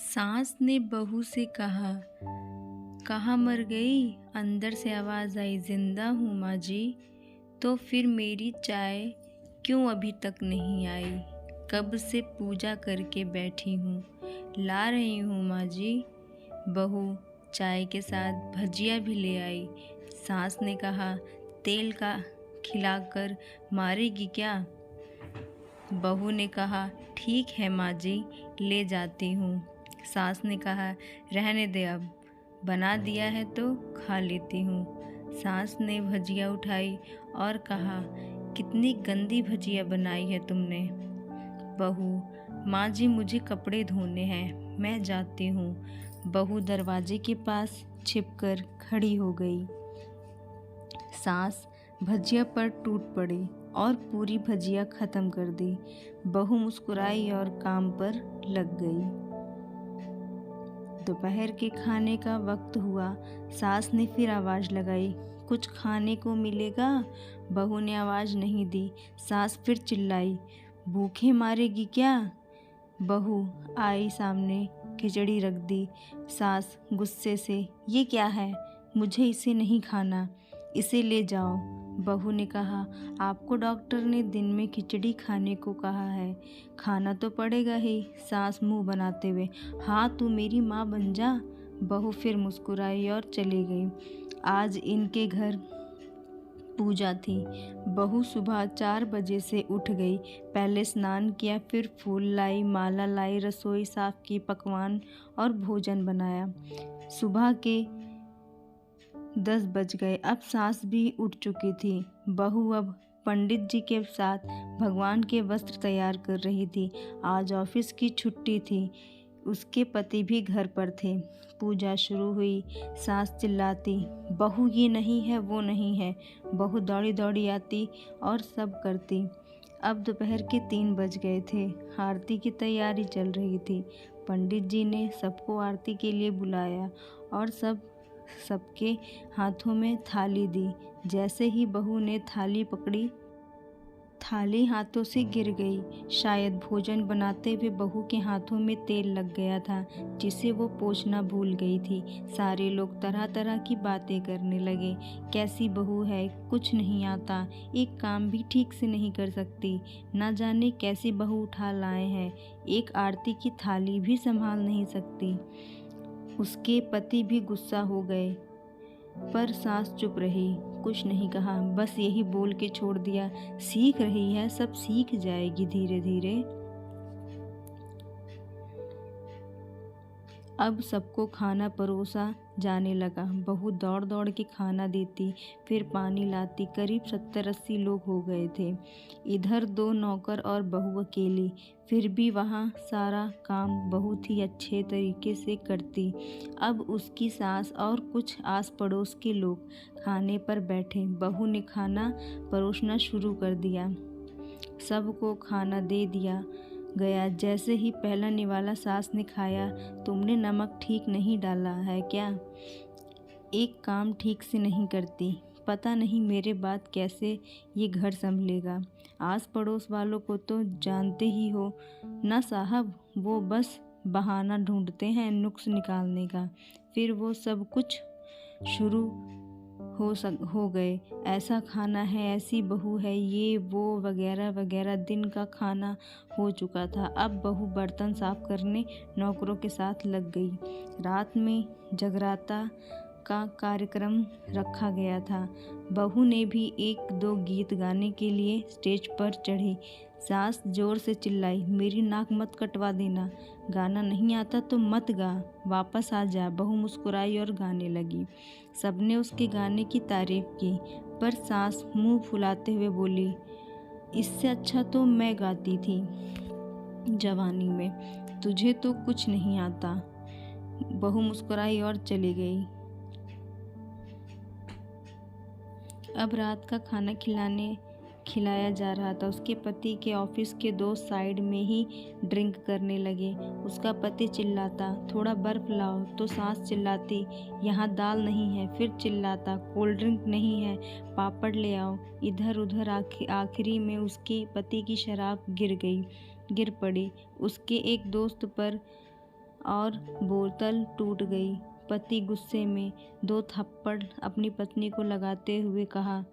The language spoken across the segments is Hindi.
सास ने बहू से कहा, कहाँ मर गई? अंदर से आवाज़ आई, जिंदा हूँ माँ जी। तो फिर मेरी चाय क्यों अभी तक नहीं आई? कब से पूजा करके बैठी हूँ, ला रही हूँ माँ जी। बहू चाय के साथ भजिया भी ले आई। सास ने कहा, तेल का खिलाकर मारेगी क्या? बहू ने कहा, ठीक है माँ जी, ले जाती हूँ। सास ने कहा, रहने दे, अब बना दिया है तो खा लेती हूँ। सास ने भजिया उठाई और कहा, कितनी गंदी भजिया बनाई है तुमने। बहू, माँ जी मुझे कपड़े धोने हैं, मैं जाती हूँ। बहू दरवाजे के पास छिपकर खड़ी हो गई। सास भजिया पर टूट पड़ी और पूरी भजिया खत्म कर दी। बहू मुस्कुराई और काम पर लग गई। दोपहर के खाने का वक्त हुआ। सास ने फिर आवाज़ लगाई, कुछ खाने को मिलेगा? बहू ने आवाज़ नहीं दी। सास फिर चिल्लाई, भूखे मारेगी क्या? बहू आई सामने, खिचड़ी रख दी। सास गुस्से से, ये क्या है? मुझे इसे नहीं खाना, इसे ले जाओ। बहू ने कहा, आपको डॉक्टर ने दिन में खिचड़ी खाने को कहा है, खाना तो पड़ेगा ही। सास मुंह बनाते हुए, हाँ तू मेरी माँ बन जा। बहू फिर मुस्कुराई और चली गई। आज इनके घर पूजा थी। बहू सुबह 4 बजे से उठ गई। पहले स्नान किया, फिर फूल लाई, माला लाई, रसोई साफ की, पकवान और भोजन बनाया। सुबह के 10 बज गए। अब सास भी उठ चुकी थी। बहू अब पंडित जी के साथ भगवान के वस्त्र तैयार कर रही थी। आज ऑफिस की छुट्टी थी। उसके पति भी घर पर थे। पूजा शुरू हुई। सास चिल्लाती, बहू ये नहीं है, वो नहीं है। बहू दौड़ी दौड़ी आती और सब करती। अब दोपहर के 3 बज गए थे। आरती की तैयारी चल रही थी। पंडित जी ने सबको आरती के लिए बुलाया और सबके हाथों में थाली दी। जैसे ही बहू ने थाली पकड़ी, थाली हाथों से गिर गई। शायद भोजन बनाते हुए बहू के हाथों में तेल लग गया था, जिसे वो पोंछना भूल गई थी। सारे लोग तरह तरह की बातें करने लगे। कैसी बहू है, कुछ नहीं आता, एक काम भी ठीक से नहीं कर सकती, ना जाने कैसी बहू उठा लाए हैं, एक आरती की थाली भी संभाल नहीं सकती। उसके पति भी गुस्सा हो गए, पर सास चुप रही, कुछ नहीं कहा, बस यही बोल के छोड़ दिया, सीख रही है, सब सीख जाएगी धीरे धीरे। अब सबको खाना परोसा जाने लगा। बहू दौड़ दौड़ के खाना देती, फिर पानी लाती। करीब 70-80 लोग हो गए थे। इधर 2 नौकर और बहू अकेली। फिर भी वहाँ सारा काम बहुत ही अच्छे तरीके से करती। अब उसकी सास और कुछ आस पड़ोस के लोग खाने पर बैठे। बहू ने खाना परोसना शुरू कर दिया। सबको खाना दे दिया गया। जैसे ही पहला निवाला सास ने खाया, तुमने नमक ठीक नहीं डाला है क्या? एक काम ठीक से नहीं करती, पता नहीं मेरे बाद कैसे ये घर संभलेगा। आस पड़ोस वालों को तो जानते ही हो ना साहब, वो बस बहाना ढूंढते हैं नुक्स निकालने का। फिर वो सब कुछ शुरू हो गए, ऐसा खाना है, ऐसी बहू है, ये वो वगैरह वगैरह। दिन का खाना हो चुका था। अब बहू बर्तन साफ करने नौकरों के साथ लग गई। रात में जगराता का कार्यक्रम रखा गया था। बहू ने भी 1-2 गीत गाने के लिए स्टेज पर चढ़ी। सास जोर से चिल्लाई, मेरी नाक मत कटवा देना, गाना नहीं आता तो मत गा, वापस आ जा। बहू मुस्कुराई और गाने लगी। सबने उसके गाने की तारीफ की, पर सास मुंह फुलाते हुए बोली, इससे अच्छा तो मैं गाती थी जवानी में, तुझे तो कुछ नहीं आता। बहू मुस्कुराई और चली गई। अब रात का खाना खिलाया जा रहा था। उसके पति के ऑफिस के दोस्त साइड में ही ड्रिंक करने लगे। उसका पति चिल्लाता, थोड़ा बर्फ लाओ, तो सास चिल्लाती, यहाँ दाल नहीं है। फिर चिल्लाता, कोल्ड ड्रिंक नहीं है, पापड़ ले आओ। इधर उधर आखिरी में उसके पति की शराब गिर पड़ी उसके एक दोस्त पर और बोतल टूट गई। पति गुस्से में 2 थप्पड़ अपनी पत्नी को लगाते हुए कहा,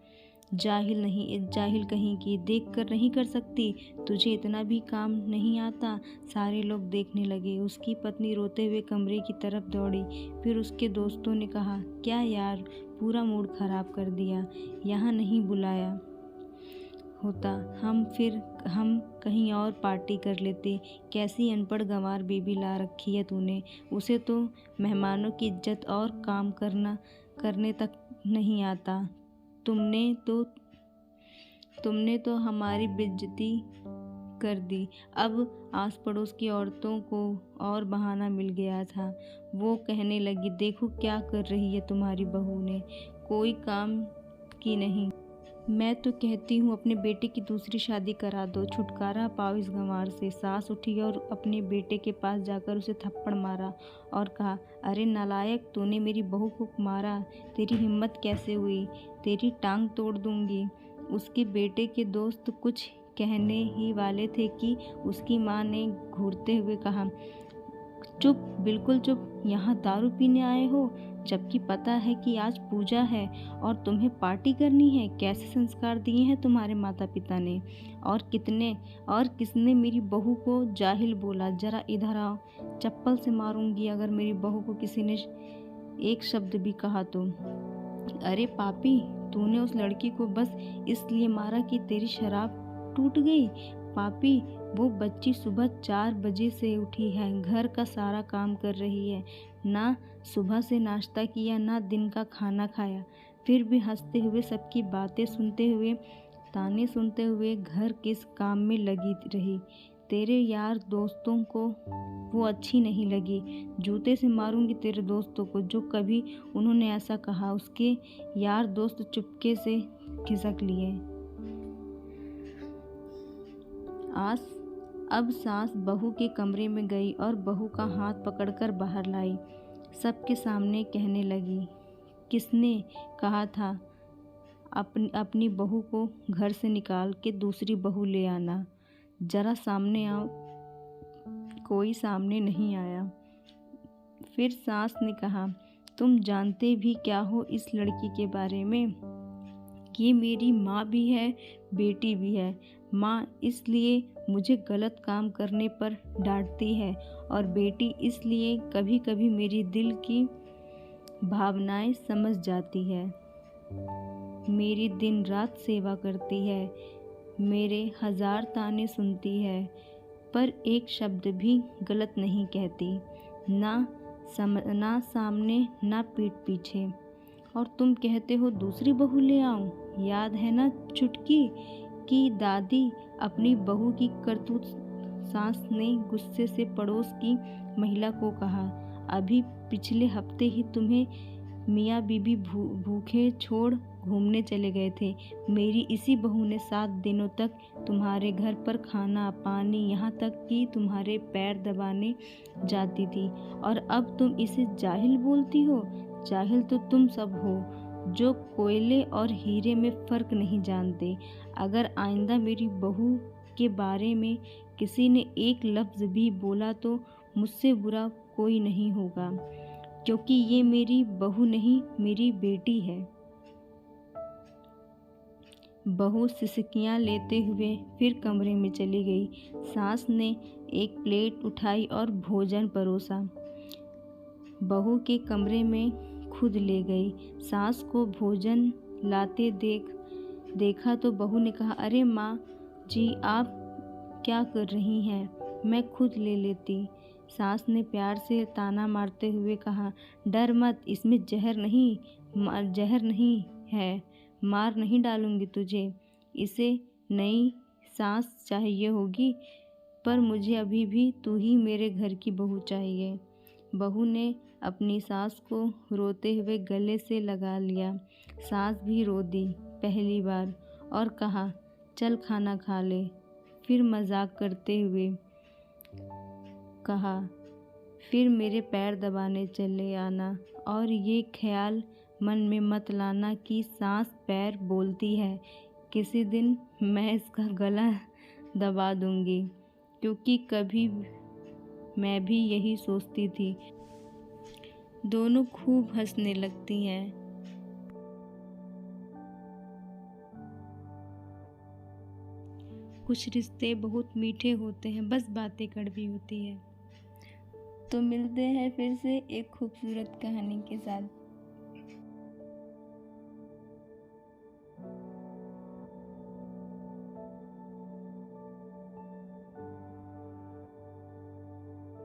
जाहिल कहीं की, देख कर नहीं कर सकती, तुझे इतना भी काम नहीं आता। सारे लोग देखने लगे। उसकी पत्नी रोते हुए कमरे की तरफ दौड़ी। फिर उसके दोस्तों ने कहा, क्या यार, पूरा मूड खराब कर दिया, यहाँ नहीं बुलाया होता, हम कहीं और पार्टी कर लेते। कैसी अनपढ़ गंवार बेबी ला रखी है तूने, उसे तो मेहमानों की इज्जत और काम करने तक नहीं आता। तुमने तो हमारी बेइज्जती कर दी। अब आस पड़ोस की औरतों को और बहाना मिल गया था। वो कहने लगी, देखो क्या कर रही है तुम्हारी बहू ने, कोई काम की नहीं। मैं तो कहती हूँ अपने बेटे की दूसरी शादी करा दो, छुटकारा पाओ इस गंवार से। सास उठी और अपने बेटे के पास जाकर उसे थप्पड़ मारा और कहा, अरे नालायक, तूने मेरी बहू को मारा, तेरी हिम्मत कैसे हुई, तेरी टांग तोड़ दूंगी। उसके बेटे के दोस्त कुछ कहने ही वाले थे कि उसकी माँ ने घूरते हुए कहा, चुप, बिल्कुल चुप, यहाँ दारू पीने आए हो, जबकि पता है कि आज पूजा है और तुम्हें पार्टी करनी है। कैसे संस्कार दिए हैं तुम्हारे माता पिता ने, और किसने मेरी बहू को जाहिल बोला। जरा इधर आओ, चप्पल से मारूंगी अगर मेरी बहू को किसी ने एक शब्द भी कहा तो। अरे पापी, तूने उस लड़की को बस इसलिए मारा कि तेरी शराब टूट गई। पापी, वो बच्ची सुबह 4 बजे से उठी है, घर का सारा काम कर रही है, ना सुबह से नाश्ता किया, ना दिन का खाना खाया, फिर भी हंसते हुए, सबकी बातें सुनते हुए, ताने सुनते हुए घर किस काम में लगी रही। तेरे यार दोस्तों को वो अच्छी नहीं लगी। जूते से मारूंगी तेरे दोस्तों को जो कभी उन्होंने ऐसा कहा। उसके यार दोस्त चुपके से खिसक लिए। अब सास बहू के कमरे में गई और बहू का हाथ पकड़कर बाहर लाई। सबके सामने कहने लगी, किसने कहा था अपनी बहू को घर से निकाल के दूसरी बहू ले आना, जरा सामने आओ। कोई सामने नहीं आया। फिर सास ने कहा, तुम जानते भी क्या हो इस लड़की के बारे में? ये मेरी माँ भी है, बेटी भी है। माँ इसलिए मुझे गलत काम करने पर डांटती है और बेटी इसलिए कभी कभी मेरी दिल की भावनाएं समझ जाती है। मेरी दिन रात सेवा करती है, मेरे 1000 ताने सुनती है, पर एक शब्द भी गलत नहीं कहती, ना सामने ना पीठ पीछे। और तुम कहते हो दूसरी बहू ले आऊं? याद है ना चुटकी की दादी अपनी बहू की करतूत? सास ने गुस्से से पड़ोस की महिला को कहा, अभी पिछले हफ्ते ही तुम्हें मियाँ बीबी भूखे छोड़ घूमने चले गए थे। मेरी इसी बहू ने 7 दिनों तक तुम्हारे घर पर खाना पानी, यहाँ तक कि तुम्हारे पैर दबाने जाती थी, और अब तुम इसे जाहिल बोलती हो। जाहिल तो तुम सब हो जो कोयले और हीरे में फ़र्क नहीं जानते। अगर आइंदा मेरी बहू के बारे में किसी ने एक लफ्ज़ भी बोला तो मुझसे बुरा कोई नहीं होगा, क्योंकि ये मेरी बहू नहीं, मेरी बेटी है। बहू सिसकियां लेते हुए फिर कमरे में चली गई। सास ने एक प्लेट उठाई और भोजन परोसा, बहू के कमरे में खुद ले गई। सास को भोजन लाते देखा तो बहू ने कहा, अरे माँ जी, आप क्या कर रही हैं, मैं खुद ले लेती। सास ने प्यार से ताना मारते हुए कहा, डर मत, इसमें जहर नहीं है, मार नहीं डालूंगी तुझे। इसे नई सास चाहिए होगी, पर मुझे अभी भी तू ही मेरे घर की बहू चाहिए। बहू ने अपनी सास को रोते हुए गले से लगा लिया। सास भी रो दी पहली बार और कहा, चल खाना खा ले। फिर मजाक करते हुए कहा, फिर मेरे पैर दबाने चले आना और ये ख्याल मन में मत लाना कि सांस पैर बोलती है। किसी दिन मैं इसका गला दबा दूंगी, क्योंकि कभी मैं भी यही सोचती थी। दोनों खूब हंसने लगती हैं। कुछ रिश्ते बहुत मीठे होते हैं, बस बातें कड़वी होती है। तो मिलते हैं फिर से एक खूबसूरत कहानी के साथ।